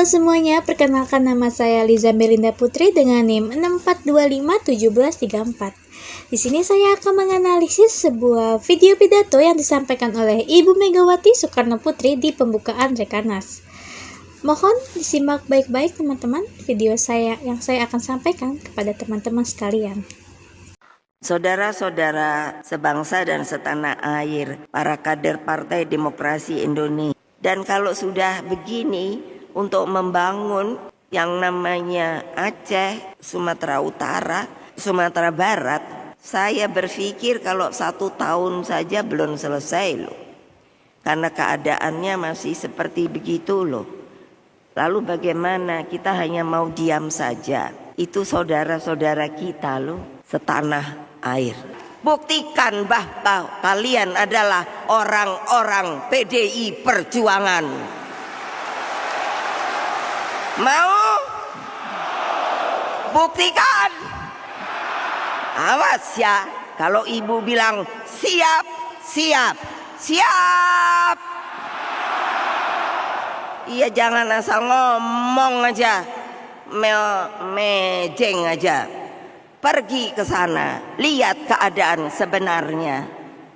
semuanya, perkenalkan nama saya Liza Melinda Putri dengan NIM 64251734. Di sini saya akan menganalisis sebuah video pidato yang disampaikan oleh Ibu Megawati Soekarno Putri di pembukaan Rekernas. Mohon disimak baik-baik teman-teman video yang saya akan sampaikan kepada teman-teman sekalian. Saudara-saudara sebangsa dan setanah air, para kader Partai Demokrasi Indonesia. Dan kalau sudah begini, untuk membangun yang namanya Aceh, Sumatera Utara, Sumatera Barat, saya berpikir kalau 1 tahun saja belum selesai loh. Karena keadaannya masih seperti begitu loh. Lalu bagaimana, kita hanya mau diam saja? Itu saudara-saudara kita loh, setanah air. Buktikan bahwa kalian adalah orang-orang PDI Perjuangan. Mau? Buktikan. Awas ya, kalau ibu bilang siap, siap, siap. Iya, jangan asal ngomong aja, mejeng aja. Pergi ke sana, lihat keadaan sebenarnya.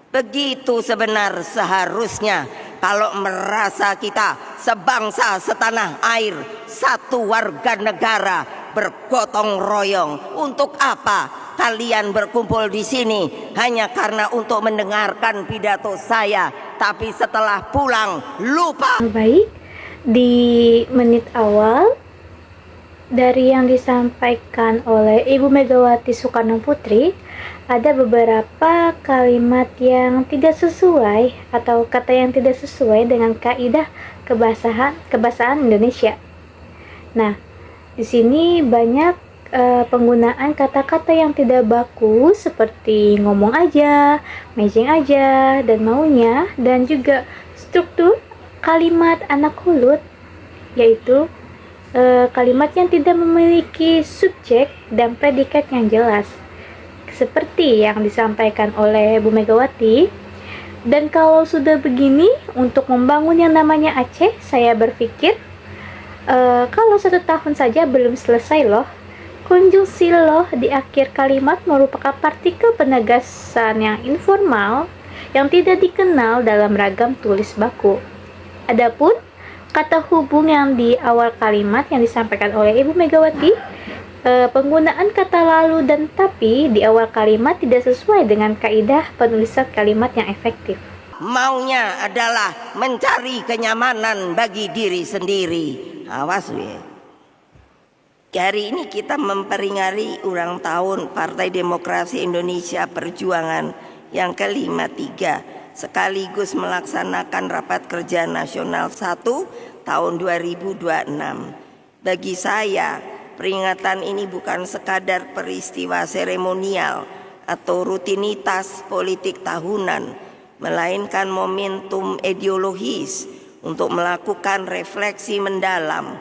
Begitu sebenar seharusnya. Kalau merasa kita sebangsa setanah air, satu warga negara bergotong royong, untuk apa kalian berkumpul di sini? Hanya karena untuk mendengarkan pidato saya, tapi setelah pulang lupa. Baik, di menit awal dari yang disampaikan oleh Ibu Megawati Soekarno Putri, ada beberapa kalimat yang tidak sesuai atau kata yang tidak sesuai dengan kaidah kebahasaan Indonesia. Nah, di sini banyak penggunaan kata-kata yang tidak baku seperti ngomong aja, mejeng aja, dan maunya, dan juga struktur kalimat anak kulut, yaitu kalimat yang tidak memiliki subjek dan predikat yang jelas, seperti yang disampaikan oleh Bu Megawati. Dan kalau sudah begini, untuk membangun yang namanya Aceh, saya berpikir kalau 1 tahun saja belum selesai loh. Konjungsi loh di akhir kalimat merupakan partikel penegasan yang informal yang tidak dikenal dalam ragam tulis baku. Adapun kata hubung yang di awal kalimat yang disampaikan oleh Ibu Megawati, penggunaan kata lalu dan tapi di awal kalimat tidak sesuai dengan kaidah penulisan kalimat yang efektif. Maunya adalah mencari kenyamanan bagi diri sendiri. Awas weh. Hari ini kita memperingati ulang tahun Partai Demokrasi Indonesia Perjuangan yang ke-53, sekaligus melaksanakan Rapat Kerja Nasional 1 tahun 2026. Bagi saya, peringatan ini bukan sekadar peristiwa seremonial atau rutinitas politik tahunan, melainkan momentum ideologis untuk melakukan refleksi mendalam,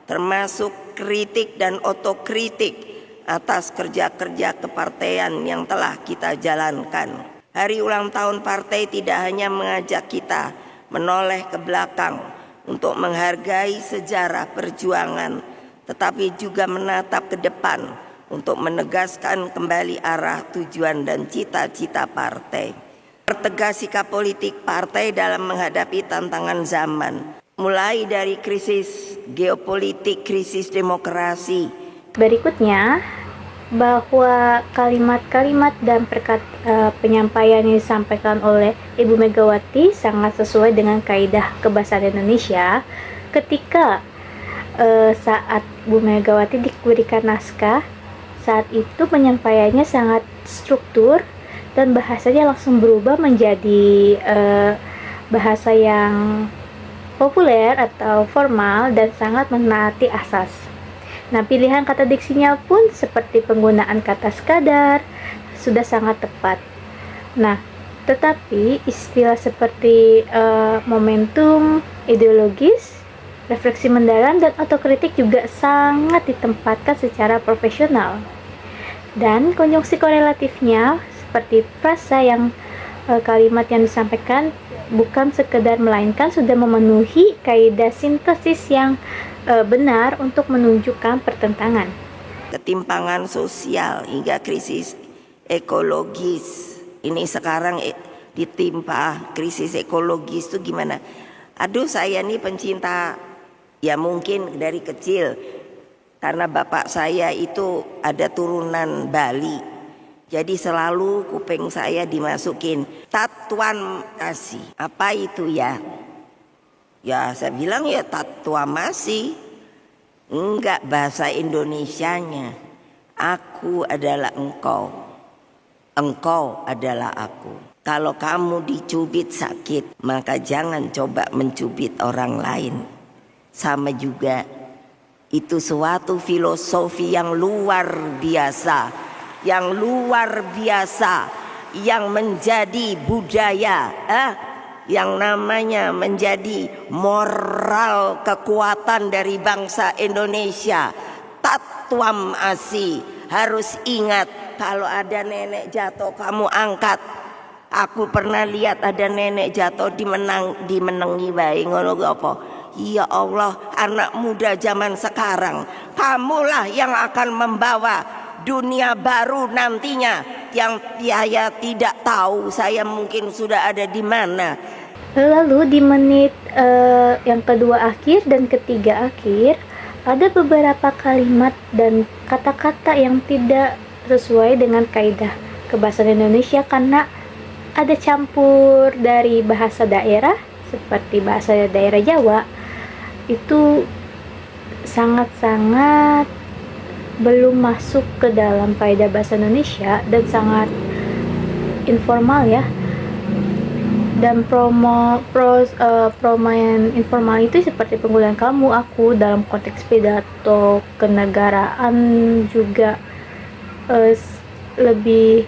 termasuk kritik dan otokritik atas kerja-kerja kepartaian yang telah kita jalankan. Hari ulang tahun partai tidak hanya mengajak kita menoleh ke belakang untuk menghargai sejarah perjuangan, tetapi juga menatap ke depan untuk menegaskan kembali arah, tujuan, dan cita-cita partai. Pertegas sikap politik partai dalam menghadapi tantangan zaman, mulai dari krisis geopolitik, krisis demokrasi. Berikutnya, bahwa kalimat-kalimat dan penyampaian yang disampaikan oleh Ibu Megawati sangat sesuai dengan kaidah kebahasaan Indonesia. Ketika saat Bu Megawati diberikan naskah, saat itu penyampaiannya sangat struktur dan bahasanya langsung berubah menjadi bahasa yang populer atau formal dan sangat menaati asas. Nah, pilihan kata diksinya pun seperti penggunaan kata sekadar sudah sangat tepat. Nah, tetapi istilah seperti momentum, ideologis, refleksi mendalam, dan otokritik juga sangat ditempatkan secara profesional. Dan konjungsi korelatifnya seperti frasa yang kalimat yang disampaikan bukan sekedar melainkan sudah memenuhi kaidah sintesis yang benar untuk menunjukkan pertentangan. Ketimpangan sosial hingga krisis ekologis. Ini sekarang ditimpa krisis ekologis itu gimana? Aduh, saya nih pencinta, ya mungkin dari kecil karena bapak saya itu ada turunan Bali. Jadi selalu kuping saya dimasukin tatuan masih. Apa itu ya? Ya saya bilang ya tatua masih. Enggak, bahasa Indonesianya. Aku adalah engkau. Engkau adalah aku. Kalau kamu dicubit sakit, maka jangan coba mencubit orang lain. Sama juga, itu suatu filosofi yang luar biasa. Yang luar biasa, yang menjadi budaya, yang namanya menjadi moral kekuatan dari bangsa Indonesia. Tatwam asi, harus ingat kalau ada nenek jatuh kamu angkat. Aku pernah lihat ada nenek jatuh dimenengi bae ngono apa. Ya Allah, anak muda zaman sekarang, kamulah yang akan membawa dunia baru nantinya yang saya tidak tahu. Saya mungkin sudah ada di mana. Lalu di menit yang kedua akhir dan ketiga akhir ada beberapa kalimat dan kata-kata yang tidak sesuai dengan kaidah kebahasaan Indonesia karena ada campur dari bahasa daerah seperti bahasa daerah Jawa. Itu sangat-sangat belum masuk ke dalam kaidah bahasa Indonesia dan sangat informal ya. Dan yang informal itu seperti penggunaan kamu, aku dalam konteks pidato kenegaraan juga lebih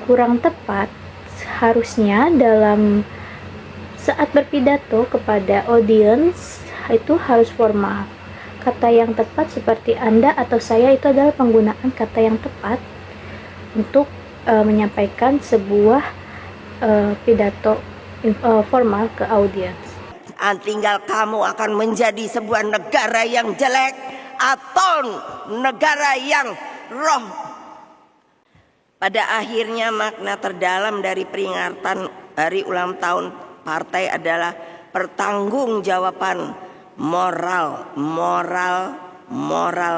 kurang tepat. Harusnya dalam saat berpidato kepada audiens itu harus formal. Kata yang tepat seperti Anda atau saya itu adalah penggunaan kata yang tepat untuk menyampaikan sebuah pidato formal ke audiens. Tinggal kamu akan menjadi sebuah negara yang jelek atau negara yang roh. Pada akhirnya makna terdalam dari peringatan hari ulang tahun partai adalah pertanggungjawaban moral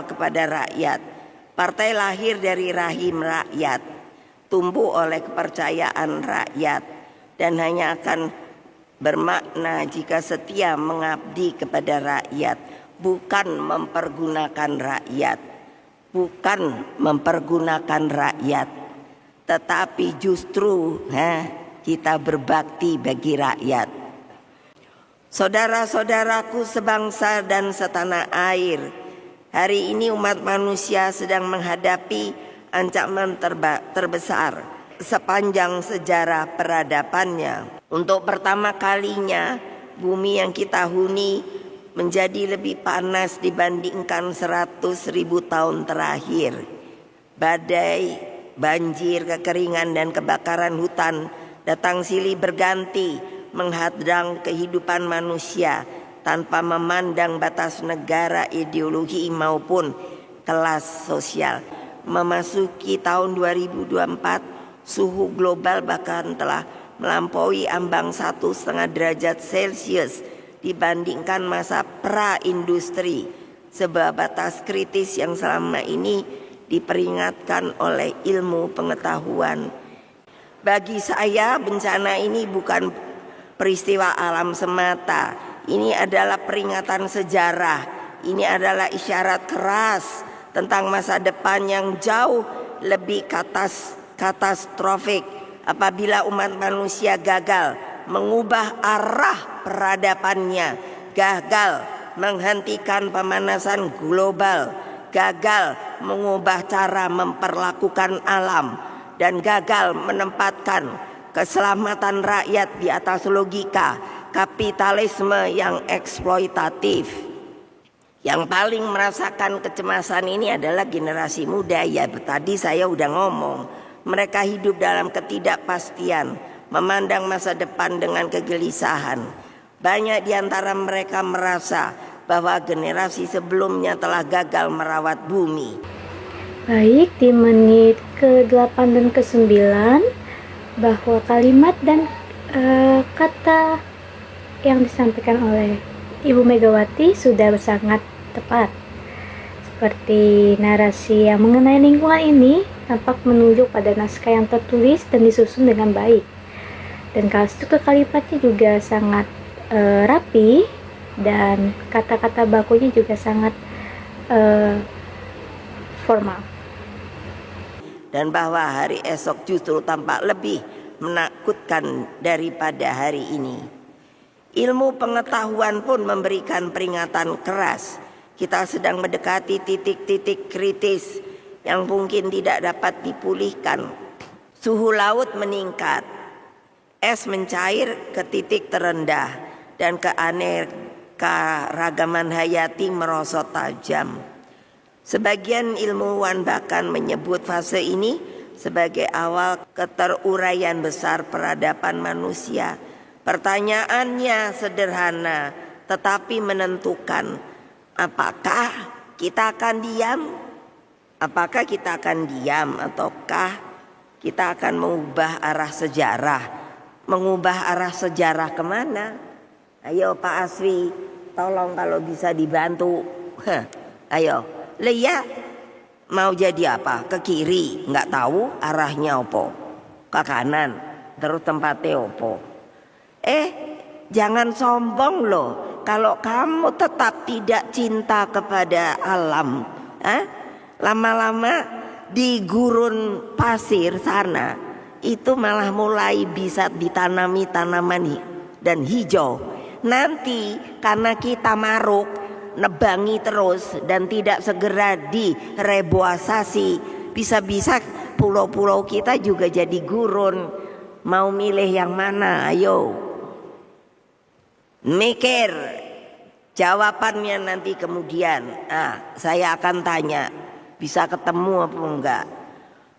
kepada rakyat. Partai lahir dari rahim rakyat, tumbuh oleh kepercayaan rakyat, dan hanya akan bermakna jika setia mengabdi kepada rakyat, bukan mempergunakan rakyat, tetapi justru kita berbakti bagi rakyat. Saudara-saudaraku sebangsa dan setanah air, hari ini umat manusia sedang menghadapi ancaman terbesar sepanjang sejarah peradabannya. Untuk pertama kalinya, bumi yang kita huni menjadi lebih panas dibandingkan 100.000 tahun terakhir. Badai, banjir, kekeringan, dan kebakaran hutan datang silih berganti menghadang kehidupan manusia tanpa memandang batas negara, ideologi maupun kelas sosial. Memasuki tahun 2024, suhu global bahkan telah melampaui ambang 1,5 derajat Celcius dibandingkan masa pra-industri, sebuah batas kritis yang selama ini diperingatkan oleh ilmu pengetahuan. Bagi saya, bencana ini bukan peristiwa alam semata. Ini adalah peringatan sejarah. Ini adalah isyarat keras tentang masa depan yang jauh lebih katastrofik apabila umat manusia gagal mengubah arah peradabannya, gagal menghentikan pemanasan global, gagal mengubah cara memperlakukan alam, dan gagal menempatkan keselamatan rakyat di atas logika kapitalisme yang eksploitatif. Yang paling merasakan kecemasan ini adalah generasi muda. Ya tadi saya udah ngomong, Mereka hidup dalam ketidakpastian, memandang masa depan dengan kegelisahan. Banyak di antara mereka merasa bahwa generasi sebelumnya telah gagal merawat bumi. Baik, di menit ke-8 dan ke-9 bahwa kalimat dan kata yang disampaikan oleh Ibu Megawati sudah sangat tepat. Seperti narasi yang mengenai lingkungan ini tampak menunjuk pada naskah yang tertulis dan disusun dengan baik. Dan struktur kalimatnya juga sangat rapi dan kata-kata bakunya juga sangat formal. Dan bahwa hari esok justru tampak lebih menakutkan daripada hari ini. Ilmu pengetahuan pun memberikan peringatan keras. Kita sedang mendekati titik-titik kritis yang mungkin tidak dapat dipulihkan. Suhu laut meningkat, es mencair ke titik terendah, dan keanekaragaman hayati merosot tajam. Sebagian ilmuwan bahkan menyebut fase ini sebagai awal keteruraian besar peradaban manusia. Pertanyaannya sederhana tetapi menentukan. Apakah kita akan diam? Apakah kita akan diam ataukah kita akan mengubah arah sejarah? Mengubah arah sejarah kemana? Ayo Pak Asri, tolong kalau bisa dibantu. Ayo, Leia mau jadi apa? Ke kiri, nggak tahu arahnya opo. Ke kanan, terus tempatnya opo. Jangan sombong loh. Kalau kamu tetap tidak cinta kepada alam, lama-lama di gurun pasir sana itu malah mulai bisa ditanami tanaman dan hijau. Nanti karena kita maruk, nebangi terus dan tidak segera direboisasi, bisa-bisa pulau-pulau kita juga jadi gurun. Mau milih yang mana? Ayo. Mikir jawabannya nanti kemudian. Saya akan tanya, bisa ketemu apa enggak?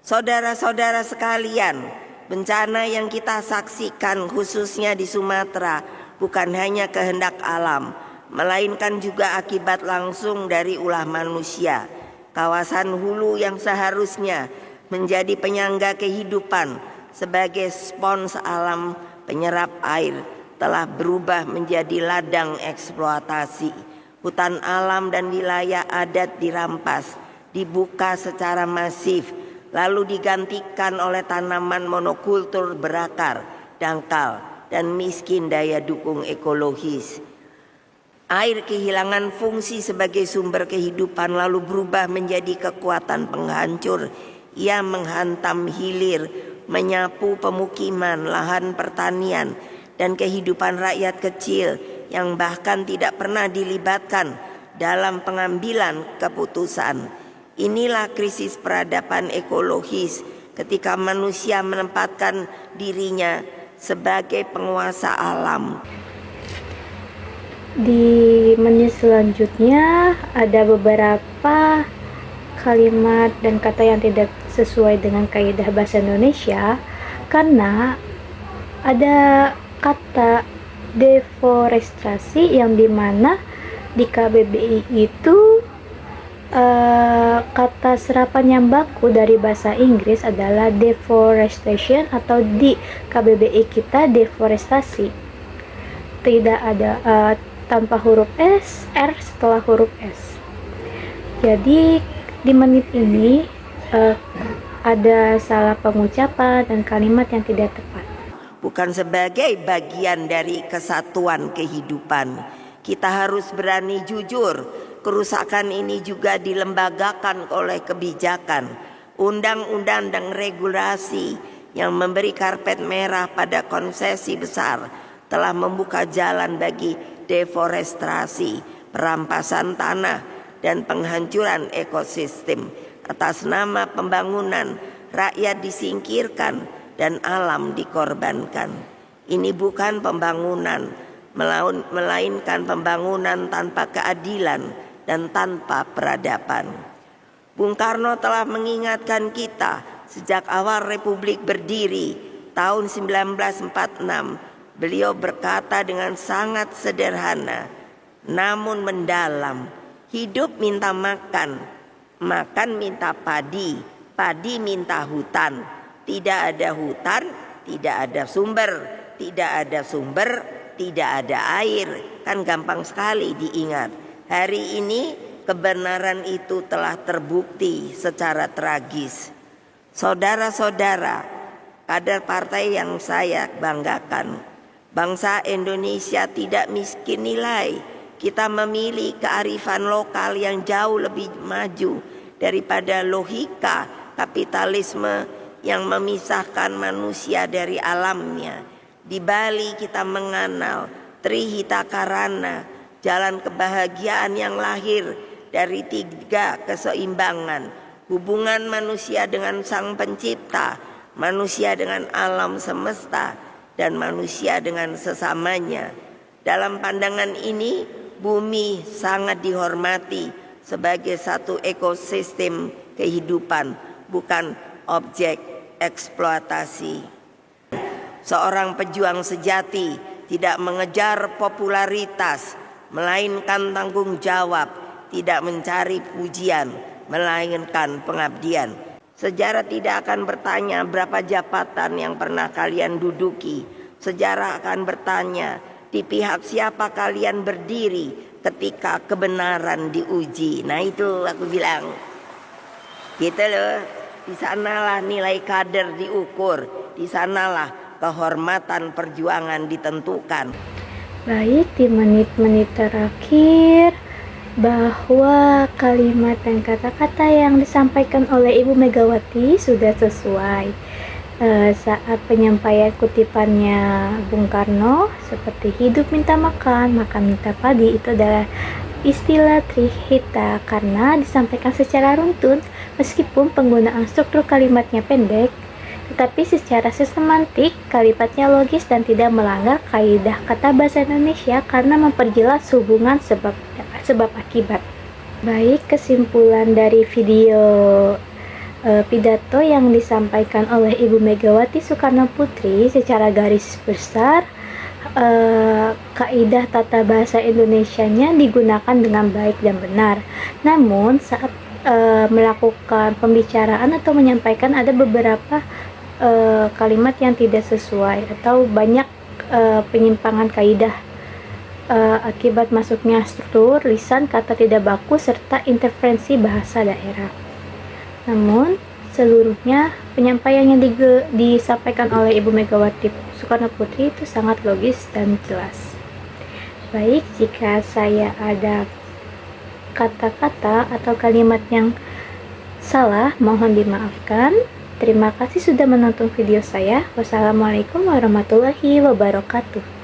Saudara-saudara sekalian, bencana yang kita saksikan khususnya di Sumatera bukan hanya kehendak alam, melainkan juga akibat langsung dari ulah manusia. Kawasan hulu yang seharusnya menjadi penyangga kehidupan sebagai spons alam penyerap air telah berubah menjadi ladang eksploitasi. Hutan alam dan wilayah adat dirampas, dibuka secara masif, lalu digantikan oleh tanaman monokultur berakar, dangkal, dan miskin daya dukung ekologis. Air kehilangan fungsi sebagai sumber kehidupan lalu berubah menjadi kekuatan penghancur. Ia menghantam hilir, menyapu pemukiman, lahan pertanian, dan kehidupan rakyat kecil yang bahkan tidak pernah dilibatkan dalam pengambilan keputusan. Inilah krisis peradaban ekologis ketika manusia menempatkan dirinya sebagai penguasa alam. Di menit selanjutnya ada beberapa kalimat dan kata yang tidak sesuai dengan kaidah bahasa Indonesia karena ada kata deforestasi yang dimana di KBBI itu kata serapan yang baku dari bahasa Inggris adalah deforestation atau di KBBI kita deforestasi. Tidak ada tanpa huruf S, R setelah huruf S. Jadi di menit ini ada salah pengucapan dan kalimat yang tidak tepat. Bukan sebagai bagian dari kesatuan kehidupan. Kita harus berani jujur. Kerusakan ini juga dilembagakan oleh kebijakan, undang-undang dan regulasi yang memberi karpet merah pada konsesi besar telah membuka jalan bagi deforestasi, perampasan tanah, dan penghancuran ekosistem. Atas nama pembangunan, rakyat disingkirkan dan alam dikorbankan. Ini bukan pembangunan, melainkan pembangunan tanpa keadilan dan tanpa peradaban. Bung Karno telah mengingatkan kita Sejak awal Republik berdiri tahun 1946, beliau berkata dengan sangat sederhana namun mendalam, hidup minta makan, makan minta padi, padi minta hutan. Tidak ada hutan, tidak ada sumber, tidak ada sumber, tidak ada air. Kan gampang sekali diingat. Hari ini kebenaran itu telah terbukti secara tragis. Saudara-saudara, kader partai yang saya banggakan, bangsa Indonesia tidak miskin nilai. Kita memilih kearifan lokal yang jauh lebih maju daripada logika kapitalisme yang memisahkan manusia dari alamnya. Di Bali kita mengenal Trihita Karana, jalan kebahagiaan yang lahir dari 3 keseimbangan. Hubungan manusia dengan Sang Pencipta, manusia dengan alam semesta, dan manusia dengan sesamanya. Dalam pandangan ini, bumi sangat dihormati sebagai satu ekosistem kehidupan, bukan objek eksploitasi. Seorang pejuang sejati tidak mengejar popularitas, melainkan tanggung jawab, tidak mencari pujian, melainkan pengabdian. Sejarah tidak akan bertanya berapa jabatan yang pernah kalian duduki. Sejarah akan bertanya di pihak siapa kalian berdiri ketika kebenaran diuji. Nah itu aku bilang, gitu loh. Di sanalah nilai kader diukur, di sanalah kehormatan perjuangan ditentukan. Baik, di menit-menit terakhir, bahwa kalimat dan kata-kata yang disampaikan oleh Ibu Megawati sudah sesuai. Saat penyampaian kutipannya Bung Karno seperti hidup minta makan, makan minta padi, itu adalah istilah Trihita karena disampaikan secara runtun meskipun penggunaan struktur kalimatnya pendek, tetapi secara sistematik kalimatnya logis dan tidak melanggar kaidah kata bahasa Indonesia karena memperjelas hubungan sebab akibat. Baik, kesimpulan dari video pidato yang disampaikan oleh Ibu Megawati Soekarno Putri secara garis besar, kaidah tata bahasa Indonesianya digunakan dengan baik dan benar. Namun saat melakukan pembicaraan atau menyampaikan ada beberapa kalimat yang tidak sesuai atau banyak penyimpangan kaidah akibat masuknya struktur, lisan, kata tidak baku, serta interferensi bahasa daerah. Namun, seluruhnya penyampaian yang disampaikan oleh Ibu Megawati Soekarno Putri itu sangat logis dan jelas. Baik, jika saya ada kata-kata atau kalimat yang salah, mohon dimaafkan. Terima kasih sudah menonton video saya. Wassalamualaikum warahmatullahi wabarakatuh.